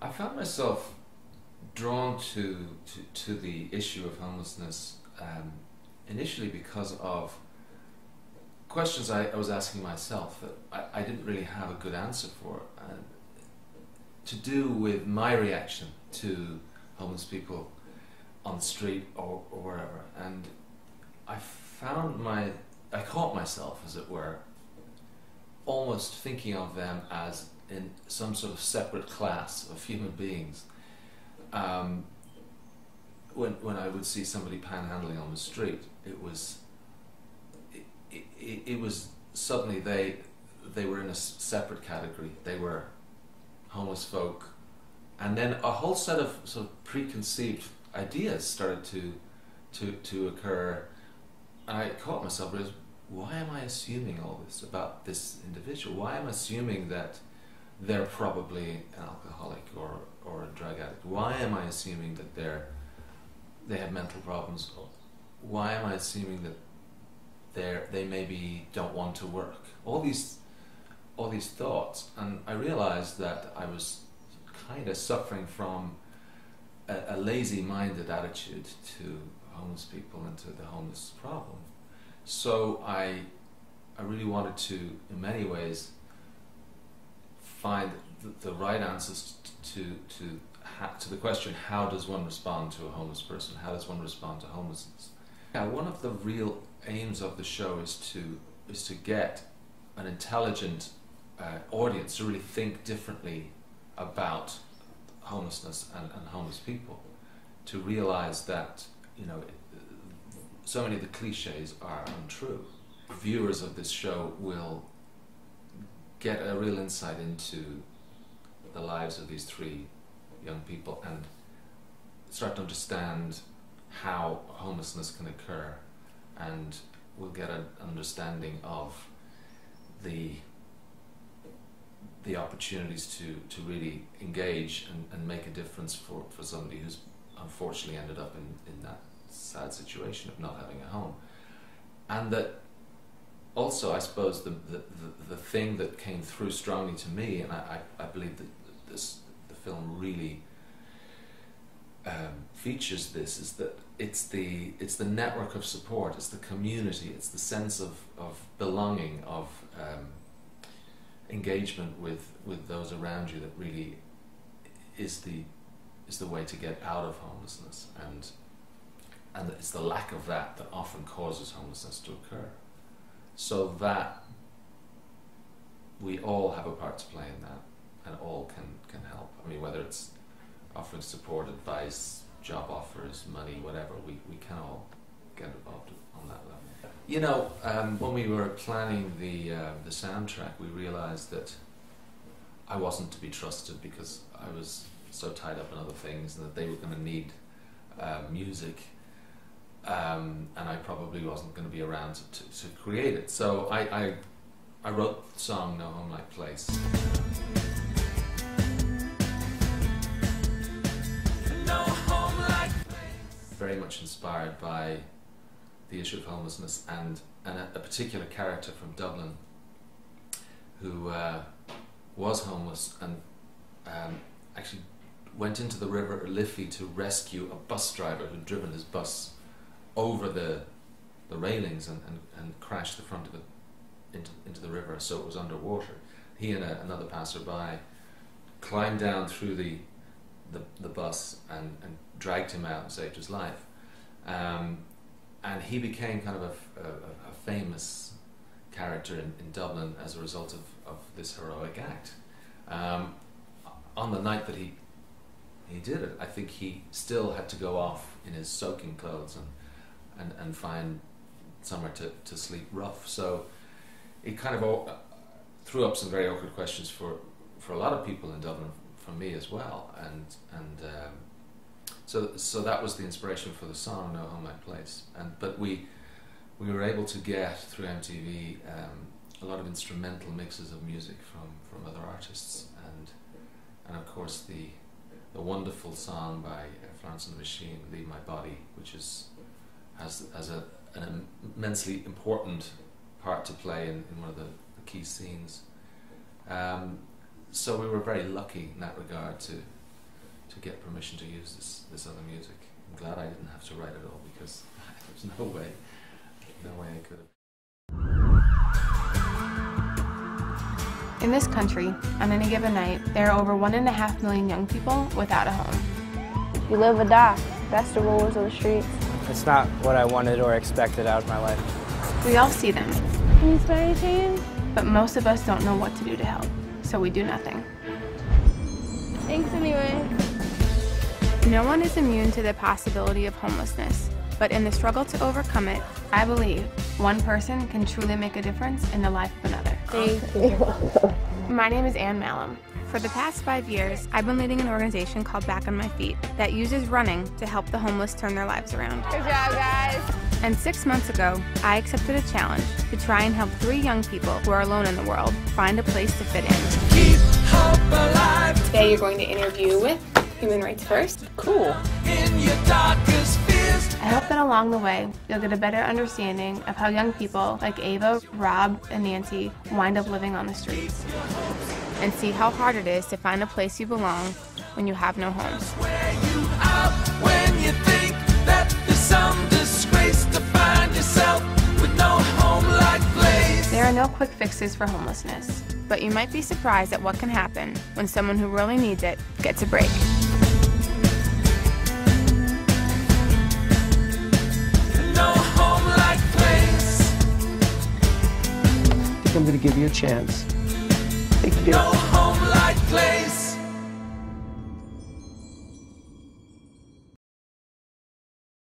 I found myself drawn to the issue of homelessness initially because of questions I was asking myself that I didn't really have a good answer for, to do with my reaction to homeless people on the street or wherever. And I caught myself, as it were, almost thinking of them as in some sort of separate class of human beings. When I would see somebody panhandling on the street, it was suddenly they were in a separate category. They were homeless folk, and then a whole set of sort of preconceived ideas started to occur. And I caught myself realizing, why am I assuming all this about this individual? Why am I assuming that they're probably an alcoholic or a drug addict? Why am I assuming that they have mental problems? Why am I assuming that they maybe don't want to work? All these thoughts, and I realized that I was kind of suffering from a lazy-minded attitude to homeless people and to the homeless problem. So I really wanted to, in many ways, find the right answers to the question: how does one respond to a homeless person? How does one respond to homelessness? One of the real aims of the show is to get an intelligent audience to really think differently about homelessness and homeless people, to realize that, you know, so many of the cliches are untrue. Viewers of this show will get a real insight into the lives of these three young people and start to understand how homelessness can occur, and we'll get an understanding of the opportunities to really engage and make a difference for somebody who's unfortunately ended up in that sad situation of not having a home. And that also, I suppose, the thing that came through strongly to me, and I believe that the film really features this, is that it's the network of support, it's the community, it's the sense of belonging, of engagement with those around you that really is the way to get out of homelessness, and it's the lack of that often causes homelessness to occur. So that we all have a part to play in that, and all can help. I mean, whether it's offering support, advice, job offers, money, whatever, we can all get involved on that level. You know, when we were planning the soundtrack, we realized that I wasn't to be trusted because I was so tied up in other things, and that they were going to need music, and I probably wasn't going to be around to create it. So I wrote the song No Home Like Place. No home like place. Very much inspired by the issue of homelessness and a particular character from Dublin who was homeless and actually went into the River Liffey to rescue a bus driver who'd driven his bus over the railings and crashed the front of it into the river, so it was underwater. He and another passerby climbed down through the bus and dragged him out and saved his life. And he became kind of a famous character in Dublin as a result of this heroic act. On the night that he did it, I think he still had to go off in his soaking clothes and find somewhere to sleep rough. So it kind of threw up some very awkward questions for a lot of people in Dublin, for me as well. So that was the inspiration for the song No Home Like Place. But we were able to get through MTV a lot of instrumental mixes of music from other artists, and of course the wonderful song by Florence and the Machine, Leave My Body, which has an immensely important part to play in one of the key scenes. So we were very lucky in that regard to to get permission to use this other music. I'm glad I didn't have to write it all, because there's no way I could have. In this country, on any given night, there are over 1.5 million young people without a home. You live or die. That's the rules of the streets. It's not what I wanted or expected out of my life. We all see them, Can you spare your change? but most of us don't know what to do to help, so we do nothing. Thanks anyway. No one is immune to the possibility of homelessness, but in the struggle to overcome it, I believe one person can truly make a difference in the life of another. Thank you. My name is Ann Malum. For the past 5 years, I've been leading an organization called Back on My Feet that uses running to help the homeless turn their lives around. Good job, guys. And 6 months ago, I accepted a challenge to try and help 3 young people who are alone in the world find a place to fit in. Keep hope alive. Today you're going to interview with Human Rights First. Cool. In your darkest fears. I hope that along the way, you'll get a better understanding of how young people like Ava, Rob, and Nancy wind up living on the streets, and see how hard it is to find a place you belong when you have no home. Wear you out when you think that there's some disgrace to find yourself with no home-like place. There are no quick fixes for homelessness, but you might be surprised at what can happen when someone who really needs it gets a break. No home-like place. I think I'm going to give you a chance. I think you do. No home-like place.